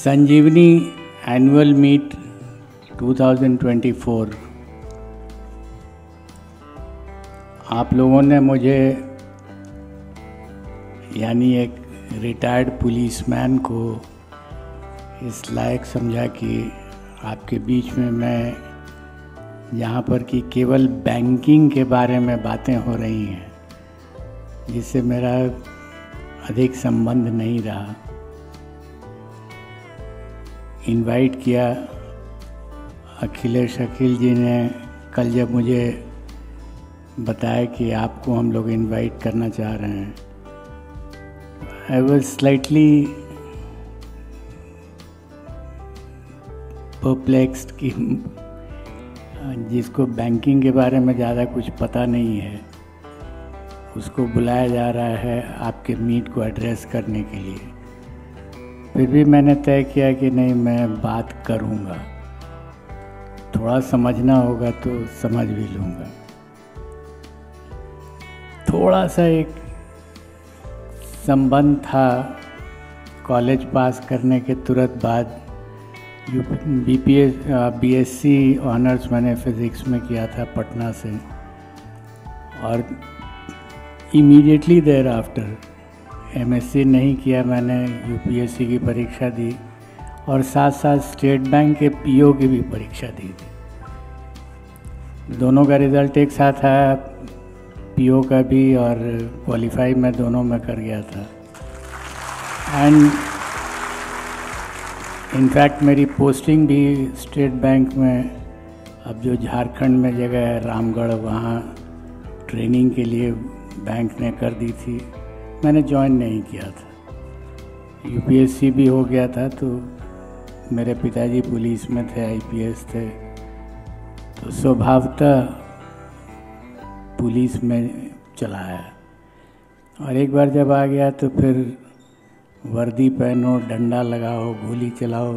संजीवनी annual meet 2024। आप लोगों ने मुझे यानी एक रिटायर्ड पुलिसमैन को इस लायक समझा कि आपके बीच में मैं यहाँ पर कि केवल बैंकिंग के बारे में बातें हो रही हैं, जिससे मेरा अधिक संबंध नहीं रहा। इनवाइट किया अखिल जी ने कल, जब मुझे बताया कि आपको हम लोग इनवाइट करना चाह रहे हैं। आई वॉज स्लाइटली परप्लेक्स्ड कि जिसको बैंकिंग के बारे में ज़्यादा कुछ पता नहीं है उसको बुलाया जा रहा है आपके मीट को एड्रेस करने के लिए। फिर भी मैंने तय किया कि नहीं, मैं बात करूँगा। थोड़ा समझना होगा तो समझ भी लूँगा। थोड़ा सा एक संबंध था कॉलेज पास करने के तुरंत बाद। बीएससी ऑनर्स मैंने फिज़िक्स में किया था पटना से, और इमीडिएटली देयर आफ्टर एमएससी नहीं किया, मैंने यूपीएससी की परीक्षा दी और साथ साथ स्टेट बैंक के पीओ की भी परीक्षा दी थी। दोनों का रिज़ल्ट एक साथ आया, पीओ का भी और क्वालिफाई मैं दोनों में कर गया था। एंड इनफैक्ट मेरी पोस्टिंग भी स्टेट बैंक में, अब जो झारखंड में जगह है रामगढ़, वहाँ ट्रेनिंग के लिए बैंक ने कर दी थी। मैंने ज्वाइन नहीं किया था। यूपीएससी भी हो गया था, तो मेरे पिताजी पुलिस में थे, आईपीएस थे, तो स्वभावतः पुलिस में चला आया। और एक बार जब आ गया तो फिर वर्दी पहनो, डंडा लगाओ, गोली चलाओ,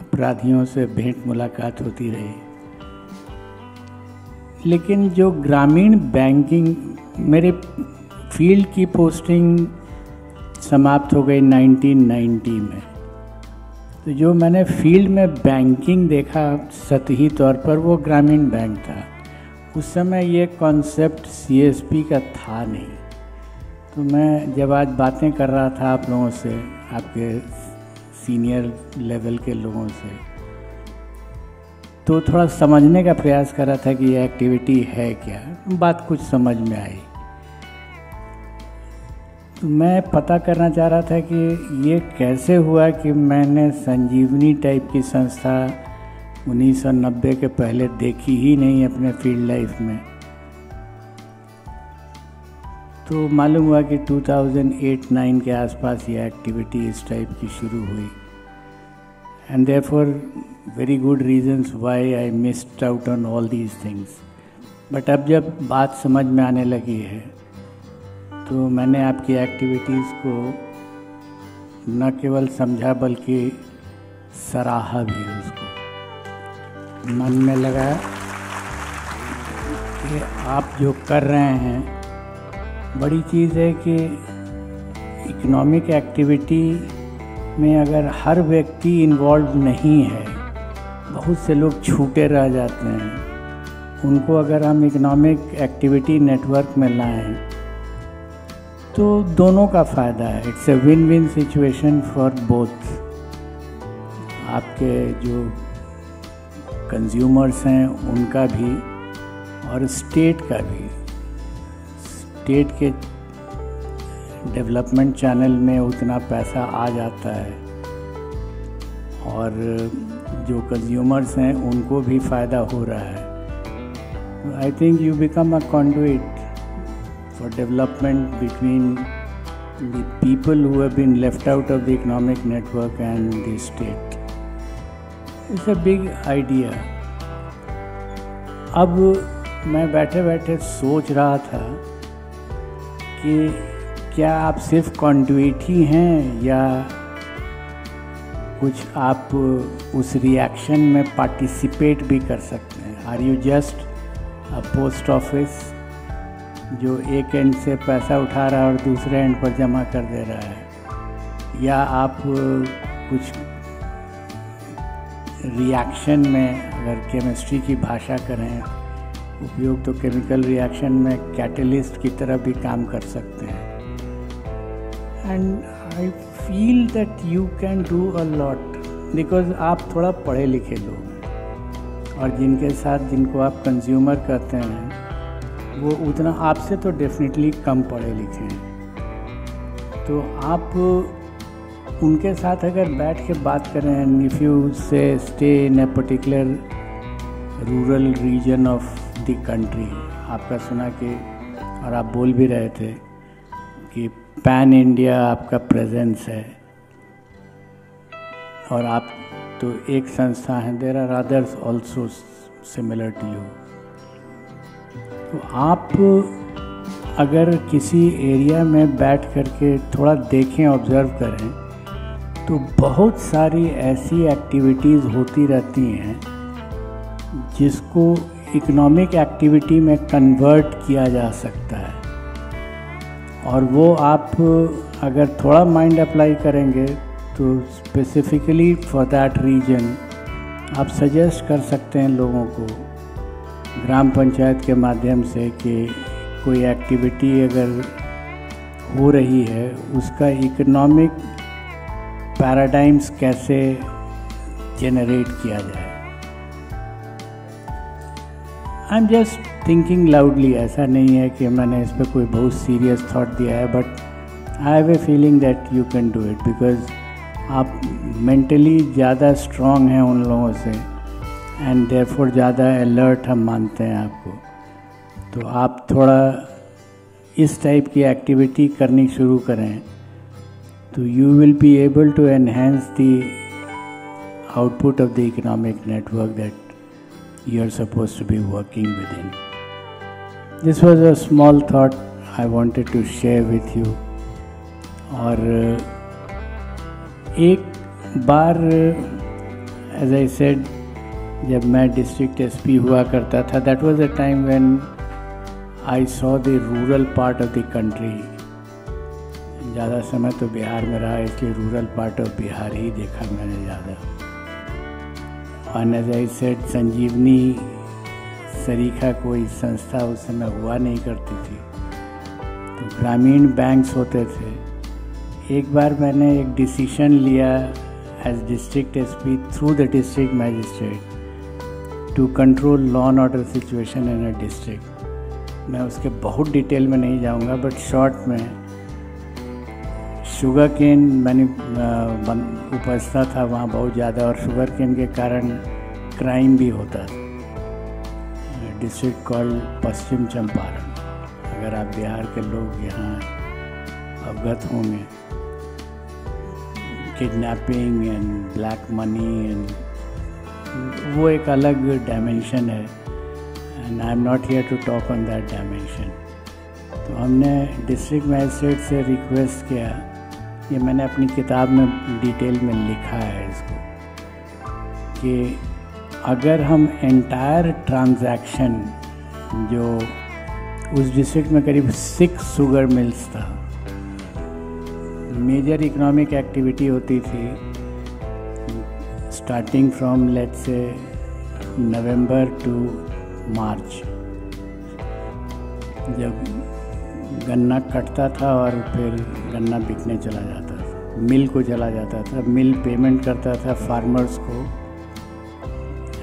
अपराधियों से भेंट मुलाकात होती रही। लेकिन जो ग्रामीण बैंकिंग, मेरे फील्ड की पोस्टिंग समाप्त हो गई 1990 में, तो जो मैंने फील्ड में बैंकिंग देखा सतही तौर पर, वो ग्रामीण बैंक था। उस समय ये कॉन्सेप्ट सीएसपी का था नहीं। तो मैं जब आज बातें कर रहा था आप लोगों से, आपके सीनियर लेवल के लोगों से, तो थोड़ा समझने का प्रयास कर रहा था कि ये एक्टिविटी है क्या। बात कुछ समझ में आई। तो मैं पता करना चाह रहा था कि ये कैसे हुआ कि मैंने संजीवनी टाइप की संस्था 1990 के पहले देखी ही नहीं अपने फील्ड लाइफ में। तो मालूम हुआ कि 2008-9 के आसपास ये एक्टिविटी इस टाइप की शुरू हुई। And therefore very good reasons why I missed out on all these things. But अब जब बात समझ में आने लगी है तो मैंने आपकी एक्टिविटीज़ को न केवल समझा बल्कि सराहा भी। उसको मन में लगा कि आप जो कर रहे हैं बड़ी चीज़ है कि इकोनॉमिक एक्टिविटी में अगर हर व्यक्ति इन्वॉल्व नहीं है, बहुत से लोग छूटे रह जाते हैं। उनको अगर हम इकोनॉमिक एक्टिविटी नेटवर्क में लाएं तो दोनों का फ़ायदा है। It's a win win situation for both. आपके जो कंज्यूमर्स हैं उनका भी और स्टेट का भी। स्टेट के डेवलपमेंट चैनल में उतना पैसा आ जाता है और जो कंज्यूमर्स हैं उनको भी फ़ायदा हो रहा है। I think you become a conduit for development between the people who have been left out of the economic network and the state. It's a big idea. अब मैं बैठे बैठे सोच रहा था कि क्या आप सिर्फ कॉन्ड्यूट ही हैं या कुछ आप उस रिएक्शन में पार्टिसिपेट भी कर सकते हैं। Are you just a post office जो एक एंड से पैसा उठा रहा है और दूसरे एंड पर जमा कर दे रहा है? या आप कुछ रिएक्शन में अगर केमिस्ट्री की भाषा करें उपयोग, तो केमिकल रिएक्शन में कैटलिस्ट की तरह भी काम कर सकते हैं। And I feel that you can do a lot because आप थोड़ा पढ़े लिखे लोग हैं, और जिनके साथ जिनको आप कंज्यूमर कहते हैं वो उतना आपसे तो डेफिनेटली कम पढ़े लिखे हैं। तो आप उनके साथ अगर बैठ के बात करें, एंड इफ़ यू से stay in a particular rural region of the country, आपका सुना कि और आप बोल भी रहे थे कि पैन इंडिया आपका प्रेजेंस है, और आप तो एक संस्था हैं, there are others also similar to you. तो आप अगर किसी एरिया में बैठ करके थोड़ा देखें, ऑब्ज़र्व करें, तो बहुत सारी ऐसी एक्टिविटीज़ होती रहती हैं जिसको इकोनॉमिक एक्टिविटी में कन्वर्ट किया जा सकता है, और वो आप अगर थोड़ा माइंड अप्लाई करेंगे तो स्पेसिफिकली फॉर दैट रीजन आप सजेस्ट कर सकते हैं लोगों को ग्राम पंचायत के माध्यम से कि कोई एक्टिविटी अगर हो रही है उसका इकोनॉमिक पैराडाइम्स कैसे जनरेट किया जाए। I am just thinking loudly, ऐसा नहीं है कि मैंने इस पर कोई बहुत सीरियस थॉट दिया है, but I have a feeling that you can do it because आप मेंटली ज़्यादा स्ट्रॉन्ग हैं उन लोगों से, एंड देयरफॉर ज़्यादा अलर्ट हम मानते हैं आपको। तो आप थोड़ा इस टाइप की एक्टिविटी करनी शुरू करें तो you will be able to enhance the output of the economic network that you are supposed to be working within. This was a small thought I wanted to share with you. और एक बार as I said, जब मैं district SP हुआ करता था, that was a time when I saw the rural part of the country. ज़्यादा समय तो बिहार में रहा, इसलिए रूरल पार्ट ऑफ बिहार ही देखा मैंने ज़्यादा। और एज आई सेड, संजीवनी सरीखा कोई संस्था उस समय हुआ नहीं करती थी, तो ग्रामीण बैंक्स होते थे। एक बार मैंने एक डिसीजन लिया as district SP through the district magistrate to control law and order situation in a district. मैं उसके बहुत डिटेल में नहीं जाऊंगा, बट शॉर्ट में शुगर केन मैंने उपजता था वहाँ बहुत ज़्यादा, और शुगर केन के कारण क्राइम भी होता था। डिस्ट्रिक्ट कॉल पश्चिम चंपारण, अगर आप बिहार के लोग यहाँ अवगत होंगे, kidnapping and black money and वो एक अलग डायमेंशन है, and I am not here to talk on that dimension. तो हमने डिस्ट्रिक्ट मैजिस्ट्रेट से रिक्वेस्ट किया, ये मैंने अपनी किताब में डिटेल में लिखा है इसको, कि अगर हम एंटायर ट्रांजैक्शन, जो उस डिस्ट्रिक्ट में करीब 6 शुगर मिल्स था, मेजर इकोनॉमिक एक्टिविटी होती थी starting from let's say November to मार्च, जब गन्ना कटता था और फिर गन्ना बिकने चला जाता था, मिल को चला जाता था, मिल पेमेंट करता था फार्मर्स को।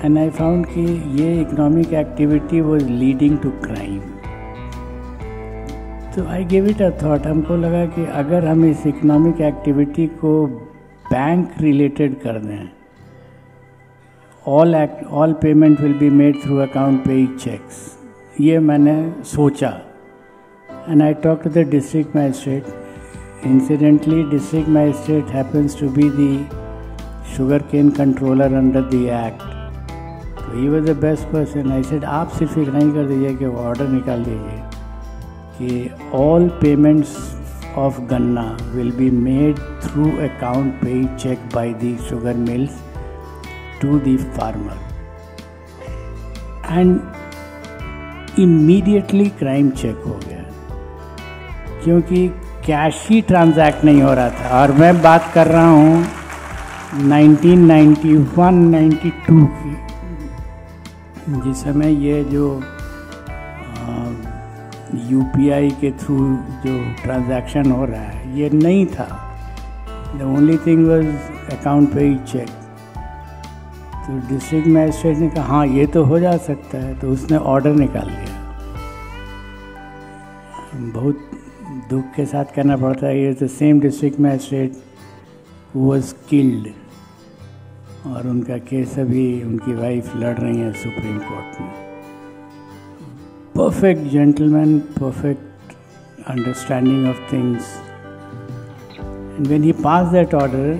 एंड आई फाउंड कि ये economic activity was leading to crime. तो I give it a thought, हमको लगा कि अगर हम इस इकोनॉमिक एक्टिविटी को बैंक रिलेटेड कर दें, all payment will be made through account paid cheques, ये मैंने सोचा। And I talked to the district magistrate. Incidentally, district magistrate happens to be the sugarcane controller under the act. So he was the best person. I said, आप सिर्फ इतना ही कर दीजिए कि order निकाल दीजिए कि all payments of गन्ना will be made through account paid check by the sugar mills to the farmer. And immediately crime check हो गया, क्योंकि कैश ही ट्रांजैक्ट नहीं हो रहा था। और मैं बात कर रहा हूँ 1991-92 की, जिस समय ये जो UPI के थ्रू जो ट्रांजैक्शन हो रहा है ये नहीं था। The only thing was account पे ही चेक। तो डिस्ट्रिक्ट मैजिस्ट्रेट ने कहा हाँ ये तो हो जा सकता है, तो उसने ऑर्डर निकाल लिया। बहुत दुख के साथ कहना पड़ता है, ये the same district magistrate who was killed, और उनका केस अभी उनकी वाइफ लड़ रही है सुप्रीम कोर्ट में। Perfect gentleman, perfect understanding of things, and when he pass that order,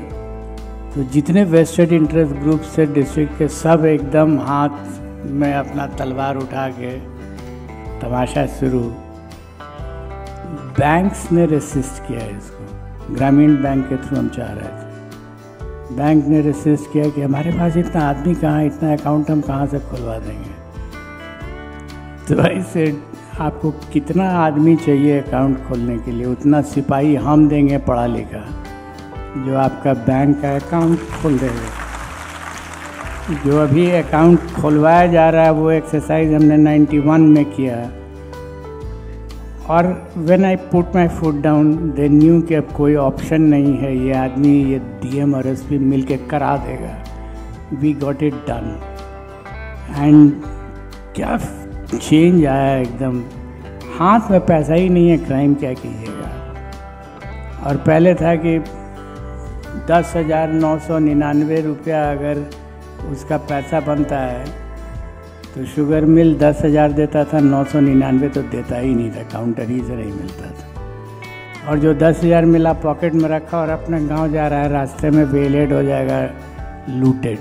तो जितने वेस्टेड इंटरेस्ट ग्रुप से डिस्ट्रिक्ट के सब एकदम हाथ में अपना तलवार उठा के तमाशा शुरू। बैंक्स ने रेसिस्ट किया है इसको, ग्रामीण बैंक के थ्रू हम चाह रहे थे। बैंक ने रेसिस्ट किया कि हमारे पास इतना आदमी कहाँ, इतना अकाउंट हम कहाँ से खुलवा देंगे। तो ऐसे आपको कितना आदमी चाहिए अकाउंट खोलने के लिए, उतना सिपाही हम देंगे पढ़ा लिखा, जो आपका बैंक का अकाउंट खोल देगा। जो अभी अकाउंट खुलवाया जा रहा है वो एक्सरसाइज हमने 91 में किया, और when I put my foot down they knew कि अब कोई ऑप्शन नहीं है, ये आदमी ये DM और SP मिल के करा देगा। We got it done, and क्या चेंज आया एकदम। हाथ में पैसा ही नहीं है, क्राइम क्या कीजिएगा। और पहले था कि 10,999 रुपया अगर उसका पैसा बनता है तो शुगर मिल 10,000 देता था, 999 तो देता ही नहीं था, काउंटर ही से नहीं मिलता था। और जो 10,000 मिला पॉकेट में रखा और अपने गांव जा रहा है, रास्ते में वेलेट हो जाएगा, लूटेड,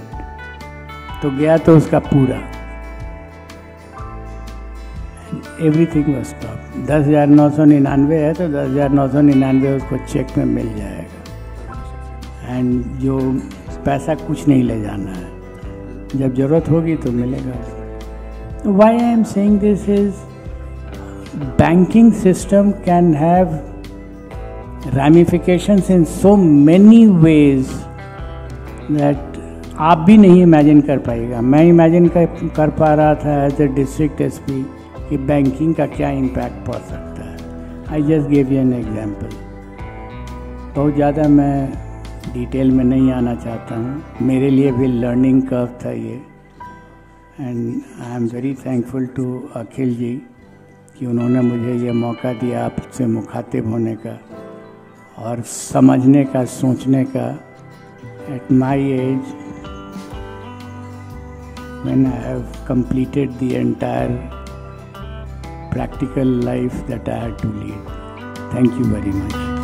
तो गया तो उसका पूरा। Everything was stop. 10,999 है तो 10,999 उसको चेक में मिल जाएगा, एंड जो पैसा कुछ नहीं ले जाना है, जब ज़रूरत होगी तो मिलेगा। Why I am saying this is, banking system can have ramifications in so many ways that आप भी नहीं इमेजिन कर पाएगा। मैं इमेजिन कर पा रहा था एज ए डिस्ट्रिक्ट SP कि बैंकिंग का क्या इम्पैक्ट पड़ सकता है। I just give you an example. बहुत ज़्यादा मैं डिटेल में नहीं आना चाहता हूँ, मेरे लिए भी लर्निंग कर्व था ये, and I am very thankful to Akhil ji कि उन्होंने मुझे ये मौका दिया आपसे मुखातिब होने का और समझने का, सोचने का। At my age, when I have completed the entire practical life that I had to lead. Thank you very much.